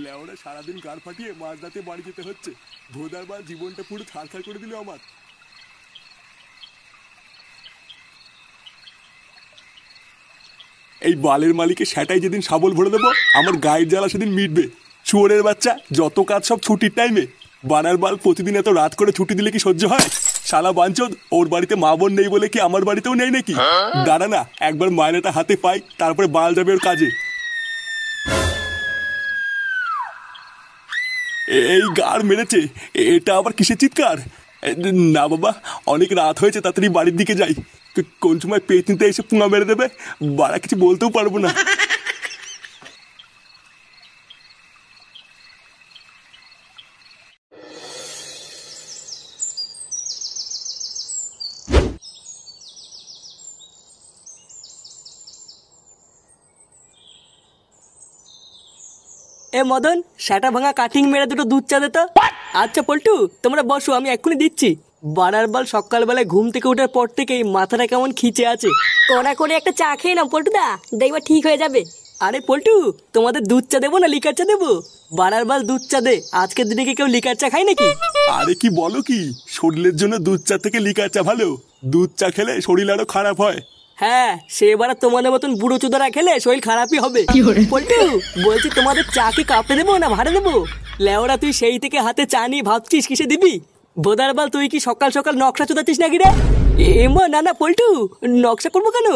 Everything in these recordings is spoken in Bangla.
লেওরা সারাদিন গাড় ফাটিয়ে মাঝরাতে বাড়ি যেতে হচ্ছে। ভোদার বাল জীবনটা পুরো ছাড়খাড় করে দিল আমার। এই বালের মালিকে সেটাই যেদিন শাবল ভরে দেবো আমার গায়ের জ্বালা সেদিন মিটবে। শুয়োরের বাচ্চা, যত কাজ সব ছুটির টাইমে। বানার বাল প্রতিদিন এত রাত করে ছুটি দিলে কি সহ্য হয়? শালা বাঞ্চোদ, ওর বাড়িতে মা বোন নেই বলে কি আমার বাড়িতেও নেই নাকি? দাঁড়া না, একবার মায়নাটা হাতে পাই, তারপরে বাল যাবে ওর কাজে। এই গাড় মেরেছে, এটা আবার কিসের চিৎকার? না বাবা, অনেক রাত হয়েছে, তাড়াতাড়ি বাড়ির দিকে যাই। কোন সময় পেতনিতে এসে পুঙা মেরে দেবে বাড়া কিছু বলতেও পারবো না। এ মদন, সেটা ভাঙা কাটিং মেরে দুটো দুধ চা দে তো। আচ্ছা পল্টু, তোমরা বসো, আমি এক্ষুনি দিচ্ছি। বানার বাল সকালবেলায় ঘুম থেকে ওঠার পর থেকেই মাথাটা কেমন খিচে আছে। কড়া করে একটা চা খেয়ে নাও পল্টুদা, দেখবা ঠিক হয়ে যাবে। আরে পল্টু, তোমাদের দুধ চা দেবো না লিকার চা দেবো? বানার বাল দুধ চা দে, আজকের দিনে কি কেউ লিকার চা খায় নাকি? আরে কি বলো কি, শরীরের জন্য দুধ চা থেকে লিকার চা ভালো। দুধ চা খেলে শরীর আরো খারাপ হয়। হ্যাঁ, সে এবার তোমাদের মতন বুড়ো চুদারা খেলে শরীর খারাপই হবে। পল্টু বলছি, তোমাদের চা কি কাপে দেবো না ভাড়া দেবো? লেওরা তুই সেই থেকে হাতে চা নিয়ে ভাবছিস কিসে দিবি? বোদার বাল, তুই কি সকাল সকাল নকশা চুদাচ্ছিস নাকি রে? এমা না না পল্টু, নকশা করবো কেন?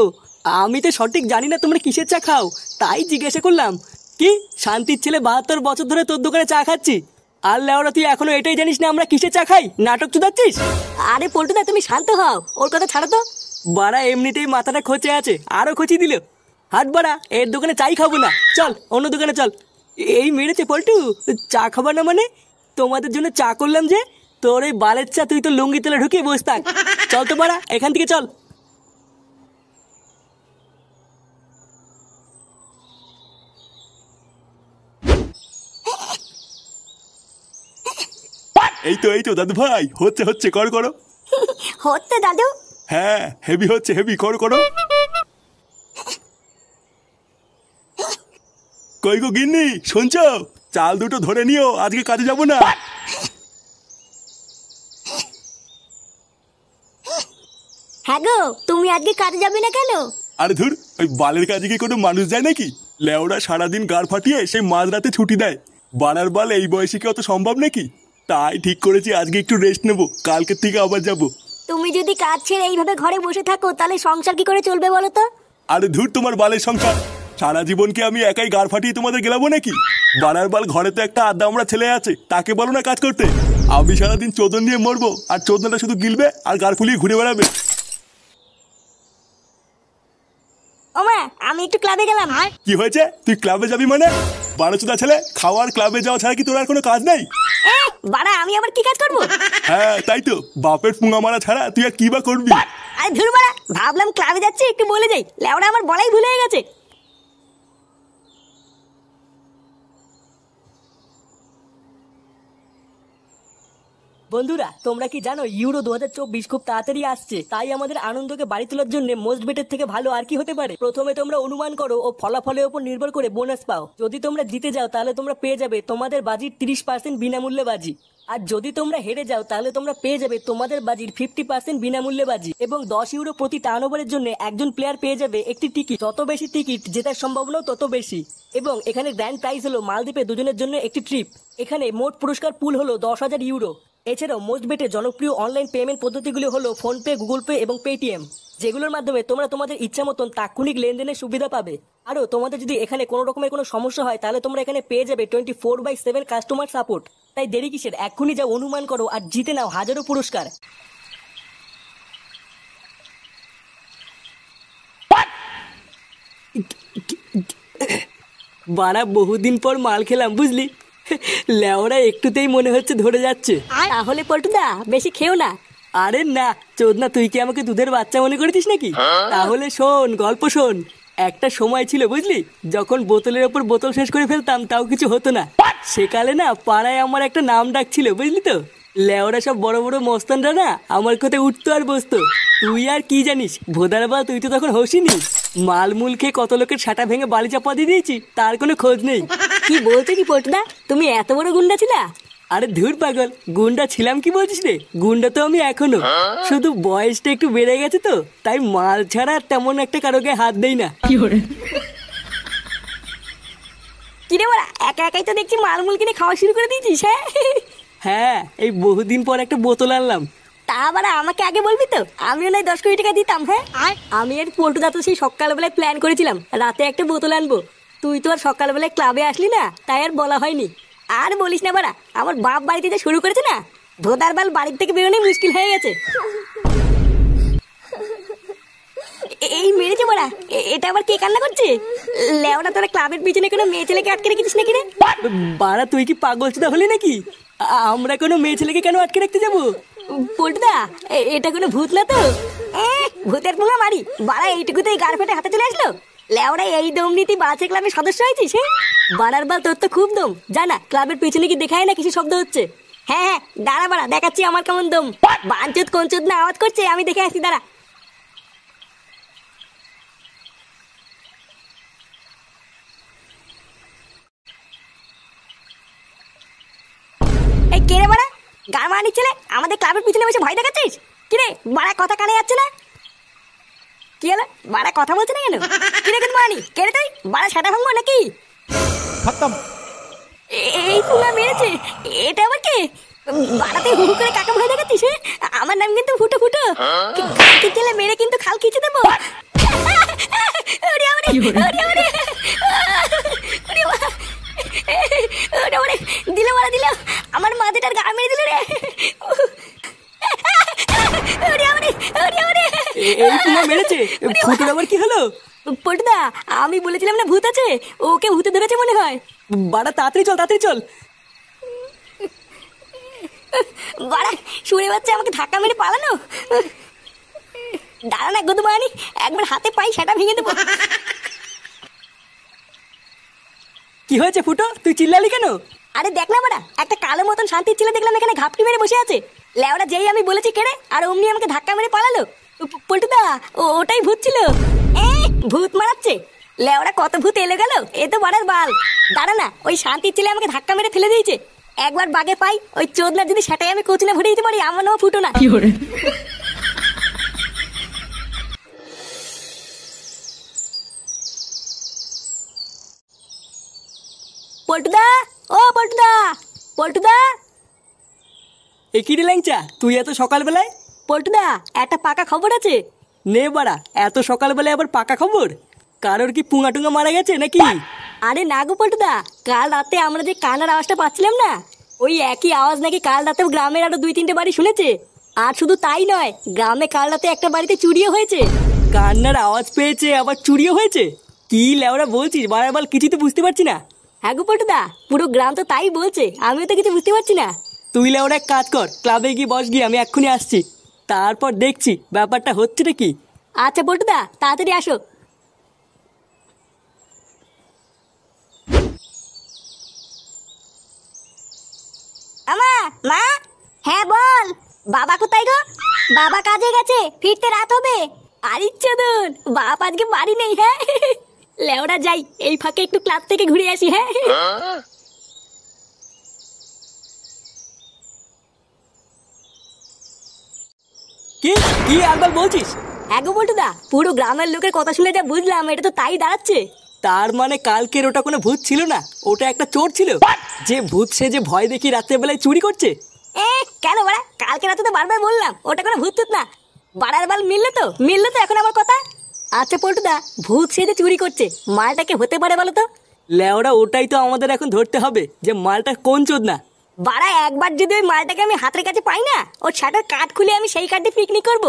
আমি তো সঠিক জানি না তোমরা কিসের চা খাও, তাই জিজ্ঞাসা করলাম। কি শান্তির ছেলে, 72 বছর ধরে তোর দোকানে চা খাচ্ছি, আর লেওরা তুই এখনো এটাই জানিস না আমরা কিসের চা খাই? নাটক চুদাচ্ছিস। আরে পল্টুদা তুমি শান্ত হও, ওর কথা ছাড়ো তো। বাড়া এমনিতেই মাথাটা খোঁচে আছে, আরো খোঁচি দিল। হাট বাড়া, এর দোকানে চাই খাবো না, চল অন্য দোকানে চল। এই মেরেছে পল্টু, চা খাবো না মানে? তোমাদের জন্য চা করলাম যে, তোর এই বালের চা তুই তো লুঙ্গি তেলে ঢুকিয়ে বসে থাক। চল তো বাড়া, এখান থেকে চল। এই তো দাদু ভাই, হচ্ছে হচ্ছে, করো করো। হচ্ছে দাদু? হ্যাঁ হেভি হচ্ছে, হেভি, করো করো। কই গো গিন্নি, শুনছো? চাল দুটো ধরে নিও, আজকে কাজে যাবো না। হ্যাঁ গো, তুমি আজকে কাজে যাবে না কেন? আরে ধুর, ওই বালের কাজে কি কোনো মানুষ যায় নাকি? লেওরা সারাদিন গাড় ফাটিয়ে সেই মাঝরাতে ছুটি দেয়। বানার বাল এই বয়সে কি অত সম্ভব নাকি? তাই ঠিক করেছি আজকে একটু রেস্ট নেবো, কালকের থেকে আবার যাবো। তুমি যদি কাজ ছেড়ে এইভাবে ঘরে বসে থাকো তাহলে সংসার কি করে চলবে বলো তো? আরে ধুর তোমার বালের সংসার, সারা জীবন কি আমি একাই গাড় ফাটিয়ে তোমাদের গেলাবো নাকি? বানার বাল, ঘরে তো একটা আদ্দামরা ছেলে আছে, তাকে বলো না কাজ করতে। আমি সারাদিন চোদন নিয়ে মরবো, আর চোদনাটা শুধু গিলবে আর গাড় ফুলিয়ে ঘুরে বেড়াবে। ওমা, আমি একটু ক্লাবে গেলাম। কি হয়েছে? তুই ক্লাবে যাবি মানে? বারোচোদা ছেলে, খাওয়ার ক্লাবে যাওয়া ছাড়া কি তোর আর কোনো কাজ নেই? বাড়া, আমি আবার কি কাজ করবো? হ্যাঁ তাই তো, বাপের পুঙা মারা ছাড়া তুই আর কি বা করবি? আরে ধুর বাড়া, ভাবলাম ক্লাবে যাচ্ছি একটু বলে যাই, লেওড়া আমার বলাই ভুলে গেছে। বন্ধুরা, তোমরা কি জানো ইউরো 2024 খুব তাড়াতাড়ি আসছে? তাই আমাদের আনন্দকে বাড়ি তোলার জন্য মোস্ট বেটের থেকে ভালো আর কি হতে পারে? প্রথমে তোমরা অনুমান করো ও ফলাফলের উপর নির্ভর করে বোনাস পাও। যদি তোমরা জিতে যাও তাহলে তোমরা পেয়ে যাবে তোমাদের বাজির 30% বিনামূল্যে বাজি, আর যদি তোমরা হেরে যাও তাহলে তোমরা পেয়ে যাবে তোমাদের বাজির 50% বিনামূল্যে বাজি। এবং 10 ইউরো প্রতি টার্নওভারের জন্য একজন প্লেয়ার পেয়ে যাবে একটি টিকিট। যত বেশি টিকিট, জেতার সম্ভাবনাও তত বেশি। এবং এখানে গ্র্যান্ড প্রাইজ হলো মালদ্বীপে দুজনের জন্য একটি ট্রিপ। এখানে মোট পুরস্কার পুল হলো 10,000 ইউরো। এছাড়াও মোস্ট বেটে জনপ্রিয় অনলাইন পেমেন্ট পদ্ধতিগুলি হলো ফোনপে, গুগল পে এবং পেটিএম, যেগুলোর মাধ্যমে তোমরা তোমাদের ইচ্ছা মতন তাৎক্ষণিক লেনদেনের সুবিধা পাবে। আরও তোমাদের যদি এখানে কোনো রকমের কোনো সমস্যা হয় তাহলে তোমরা এখানে পেয়ে যাবে 24/7 কাস্টমার সাপোর্ট। তাই দেরি কিসের, এক্ষুনি যাও, অনুমান করো আর জিতে নাও হাজারো পুরস্কার। বাড়া, বহুদিন পর মাল খেলাম বুঝলি। লেওরা একটুতেই মনে হচ্ছে ধরে যাচ্ছে। তাহলে পল্টুদা বেশি খেও না। আরে না চোদনা, তুই কি আমাকে দুধের বাচ্চা মনে করেছিস নাকি? তাহলে শোন, গল্প শোন। একটা সময় ছিল বুঝলি, যখন বোতলের ওপর বোতল শেষ করে ফেলতাম তাও কিছু হতো না। সেকালে না পাড়ায় আমার একটা নাম ডাক ছিল বুঝলি তো। লেওরা সব বড় বড় মস্তানরা না আমার কথায় উঠতো আর বসতো। তুই আর কি জানিস ভোদার বা, তুই তো তখন হোসিনি। মালমুল খেয়ে কত লোকের ছাটা ভেঙে বালি চাপা দিয়ে দিয়েছি, তার কোনো খোঁজ নেই। কি বলছো কি পল্টুদা, তুমি এত বড় গুন্ডা ছিলা? আরে ধুর পাগল, গুন্ডা ছিলাম কি বলছিস রে? গুন্ডা তো আমি এখনো, শুধু বয়সটা একটু বেড়ে গেছে তো, তাই মাল ছাড়া তেমন একটা কারো গায়ে হাত দেই না। কিরে বড়া, একা একাই তো দেখছি মালমুল কিনে খাওয়া শুরু করে দিয়েছিস। হ্যাঁ হ্যাঁ, এই বহুদিন পর একটা বোতল আনলাম। তা বাড়া আমাকে আগে বলবি তো, আমিও নয় 10 কোটি টাকা দিতাম। হ্যাঁ আমি আর পল্টুদা তো সেই সকালবেলায় প্ল্যান করেছিলাম রাতে একটা বোতল আনবো। তুই তো আর সকালবেলায় ক্লাবে আসলি না, তাই আর বলা হয়নি। আর বলিস না বাড়া, আমার বাপ বাড়িতে যে শুরু করেছে না, ধোদার বাল বাড়ির থেকে বেরোনোই মুশকিল হয়ে গেছে। এই মেরেছে বড়া, এটা আবার কে কান্না করছে? লেওনা তোরা ক্লাবের পিছনে কোনো মেয়ে ছেলেকে আটকে রেখেছিস নাকি রে? বাড়া তুই কি পাগল চোদা হলি নাকি? আমরা কোনো মেয়ে ছেলেকে কেন আটকে রাখতে যাবো? পল্টুদা, এটা কোনো ভূত না তো? ভূতের পুঙ্গা মারি বাড়া, এইটুকুতেই গার ফেটে হাতে চলে আসলো। লেওড়া এই দম নীতি বাচ্চা ক্লাবের সদস্য হয়েছিস? হ্যাঁ বাড়ার বাল, তোর তো খুব দম। জানা ক্লাবের পিছনে কি দেখায় না কিছু শব্দ হচ্ছে? হ্যাঁ হ্যাঁ দাঁড়া বাড়া, দেখাচ্ছি আমার কেমন দম। বাঞ্চুত কোনচুত না আওয়াজ করছে, আমি দেখে আসছি, দাঁড়া। এই কে রে বাড়া, গান মারা নিচ্ছে রে? আমাদের ক্লাবের পিছনে বসে ভয় দেখাচ্ছিস? কিরে বাড়া, কথা কানে যাচ্ছে না? কি হলো বাড়া, কথা বলছে না কেন? কিরে কিন্তু মারানি কে রে তুই? বাড়া সেটা ভাঙবো নাকি? খতম। এই পুঙ্গা মেরেছে, এটা আবার কে? বাড়াতে হু হু করে কাকা ভয় দেখাচ্ছিস? আমার নাম কিন্তু ফুটো ফুটো, কাকে গেলে মেরে কিন্তু খাল খিচে দেবো। ওরে ওরে ওরে ওরে ওরে বাবা, ওরে ওরে দিল মারা দিল, আমার মাথাটার গা মেরে দিল রে। ওরে ওরে ওরে ওরে, এই পুঙ্গা মেরেছে? ফুটোর আবার কি হলো? পল্টুদা, আমি বলেছিলাম না ভূত আছে, ওকে ভূতে ধরেছে মনে হয়। বাড়া তাড়াতাড়ি চল, তাড়াতাড়ি চল। বাড়া শুনে বাচ্চা আমাকে ধাক্কা মেরে পালানো। দাঁড়া না গুদমানি, একবার হাতে পাই সেটা ভেঙে দেবো। কি হয়েছে ফুটো, তুই চিল্লালি কেন? আরে দেখ না বাড়া, একটা কালো মতন শান্তির ছেলে দেখলাম এখানে ঘাপটি মেরে বসে আছে। লেওড়া যেই আমি বলেছি কেড়ে, আর অমনি আমাকে ধাক্কা মেরে পালালো। পল্টুদা, ওটাই ভূত ছিল। ভূত মারাচ্ছে? লেওড়া কত ভূত এলে গেল, এ তো বাড়ার বাল। দাঁড়া না, ওই শান্তির ছেলে আমাকে ধাক্কা মেরে ফেলে দিয়েছে। একবার বাগে পাই ওই চোদনা যদি সেটাই আমি কোচিনে ভরে দিতে পারি, আমার নাম ফুটো না। পল্টুদা, ও পল্টুদা, পল্টুদা। এ কি রে ল্যাংচা, তুই এত সকালবেলায়? পল্টুদা, একটা পাকা খবর আছে। নে বাড়া, এত সকালবেলায় আবার পাকা খবর? কারোর কি পুঙ্গা টুঙ্গা মারা গেছে নাকি? আরে না গো পল্টুদা, কাল রাতে আমরা যে কান্নার আওয়াজটা পাচ্ছিলাম না, ওই একই আওয়াজ নাকি কাল রাতেও গ্রামের আরো 2-3টে বাড়ি শুনেছে। আর শুধু তাই নয়, গ্রামে কাল রাতে একটা বাড়িতে চুরিও হয়েছে। কান্নার আওয়াজ পেয়েছে, আবার চুরিও হয়েছে? কি লেওরা বলছিস বারবার, কিছুই তো বুঝতে পারছি না। হ্যাঁ গো পল্টুদা, পুরো গ্রাম তো তাই বলছে, আমিও তো কিছু বুঝতে পারছি না। তুই লেওরা এক কাজ কর, ক্লাবে গিয়ে বস, গিয়ে আমি এক্ষুনি আসছি, তারপর দেখছি ব্যাপারটা হচ্ছে কি। আচ্ছা পল্টুদা, তাড়াতাড়ি আসো। আমা, মা। হ্যাঁ বল। বাবা কোথায় গো? বাবা কাজে গেছে, ফিরতে রাত হবে। আরে চোদন, বাপ আজকে বাড়ি নেই। হ্যাঁ লেওড়া যাই, এই ফাঁকে একটু ক্লাব থেকে ঘুরে আসি। হ্যাঁ কি কি একবার বলছিস? হ্যাঁ গো পল্টুদা, পুরো গ্রামের লোকের কথা শুনে যা বুঝলাম, এটা তো তাই দাঁড়াচ্ছে। তার মানে কালকের ওটা কোনো ভূত ছিল না, ওটা একটা চোর ছিল, যে ভূত সে যে ভয় দেখি রাত্রেবেলায় চুরি করছে। কেন বাড়া, কালকে রাতে তো বারবার বললাম ওটা কোনো ভূত টুত না। বাড়ার বাল মিললো তো, মিললো তো এখন আমার কথা। আচ্ছা পল্টুদা, ভূত সে যে চুরি করছে, মালটাকে হতে পারে বলো তো? লেওরা ওটাই তো আমাদের এখন ধরতে হবে, যে মালটা কোন চোদ না। বাড়া একবার যদি ওই মালটাকে আমি হাতের কাছে পাই না, ওর ছাটার কাঠ খুলে আমি সেই কাঠে পিকনিক করবো।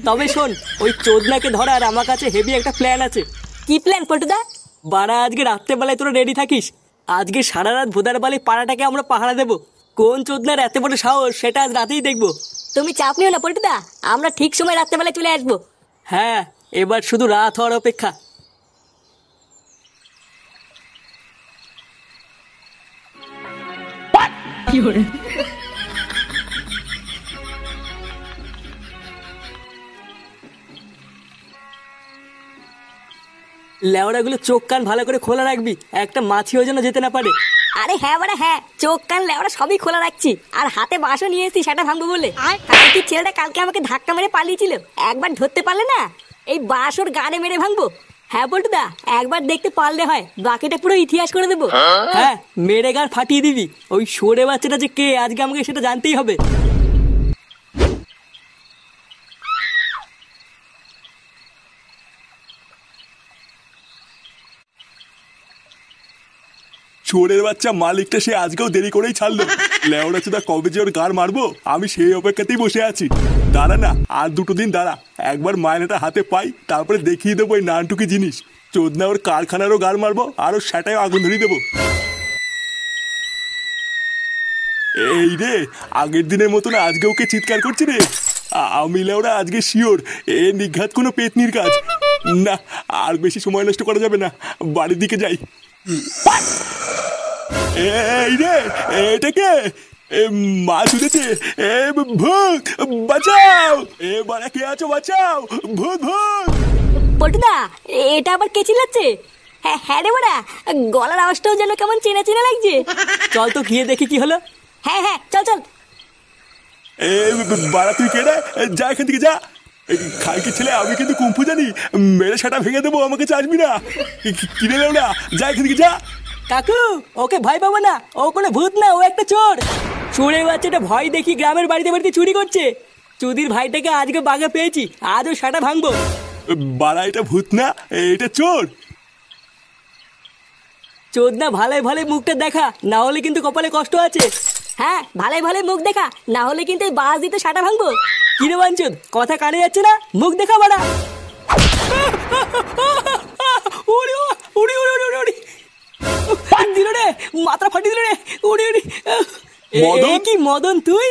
তবে শোন, ওই চোদনাকে ধরার আমার কাছে হেভি একটা প্ল্যান আছে। কি প্ল্যান পল্টুদা? বাড়া আজকে রাত্রেবেলায় তোরা রেডি থাকিস, আজকে সারা রাত ভোদার বালি পাড়াটাকে আমরা পাহারা দেবো। কোন চোদনার এত বড় সাহস, সেটা আজ রাতেই দেখবো। তুমি চাপ নিও না পল্টুদা, আমরা ঠিক সময় রাত্রেবেলায় চলে আসবো। হ্যাঁ, এবার শুধু রাত হওয়ার অপেক্ষা। লেওড়াগুলো চোখ কান ভালো করে খোলা রাখবি, একটা মাছিও যেন যেতে না পারে। আরে হ্যাঁ বাড়া হ্যাঁ, চোখ কান লেওড়া সবই খোলা রাখছি, আর হাতে বাঁশও নিয়ে এসেছি সেটা ভাঙবো বলে। কালকে ছেলেটা কালকে আমাকে ধাক্কা মেরে পালিয়েছিল, একবার ধরতে পারলে না এই বাঁশ ওর গানে মেরে ভাঙবো। হ্যাঁ পল্টুদা, একবার দেখতে পারলে হয়, বাকিটা পুরো ইতিহাস করে দেবো। হ্যাঁ, মেরে গার ফাটিয়ে দিবি। ওই সরে বাচ্চাটা যে কে আজকে আমাকে সেটা জানতেই হবে। চোরের বাচ্চা মালিকটা সে আজকেও দেরি করেই ছাড়লো। লেওড়া চোদা কবে যে ওর গাড় মারবো আমি সেই অপেক্ষাতেই বসে আছি। দাঁড়া না, আর 2 দিন দাঁড়া, একবার মায়নাটা হাতে পাই, তারপরে দেখিয়ে দেবো এই নানটুকি জিনিস। চোদনা ওর কারখানারও গাড় মারবো, আর ওর সেটাই আগুন ধরিয়ে দেবো। এই রে, আগের দিনের মতন আজকে ওকে চিৎকার করছি রে। আমি লেওড়া আজকে শিওর এ নিঘাত কোনো পেতনির কাজ না। আর বেশি সময় নষ্ট করা যাবে না, বাড়ির দিকে যাই। এই রে, এটা কে? মাছ উঠেছে, ভূত বাঁচাও, বাড়া কে আছো বাঁচাও, ভূত ভূত। পল্টুদা, এটা আবার কে চিল্লাচ্ছে? হ্যাঁ হ্যাঁ রে বাড়া, গলার আওয়াজটাও যেন কেমন চেনা চেনা লাগছে। চল তো গিয়ে দেখি কি হলো। হ্যাঁ হ্যাঁ চল চল। বাড়া তুই কে রে? যা এখান থেকে যা। খাইকি ছেলে, আমি কিন্তু কুম্ফু জানি, মেরে সেটা ভেঙে দেবো, আমাকে চাচবি না। কিনে নেও না, যা এখান থেকে যা। কাকু, ওকে ভয় পাবো না, ও কোনো ভূত না, ও একটা চোর। চোরের বাচ্চাটা ভয় দেখি গ্রামের বাড়িতে বাড়িতে চুরি করছে। চুদির ভাইটাকে আজকে বাগে পেয়েছি, আজও সেটা ভাঙবো। বাড়া এটা ভূত না, এটা চোর। চোদ না, ভালোই ভালোই মুখটা দেখা, না হলে কিন্তু কপালে কষ্ট আছে। হ্যাঁ ভালোই ভালোই মুখ দেখা, না হলে কিন্তু এই বাস দিতে সাটা ভাঙবো। কিরে বাঞ্চদ, কথা কানে যাচ্ছে না, মুখ দেখা বাড়া। দিল রে, মাথা ফাটিয়ে দিল রে, উড়ি উড়ি। মদন? কি মদন তুই?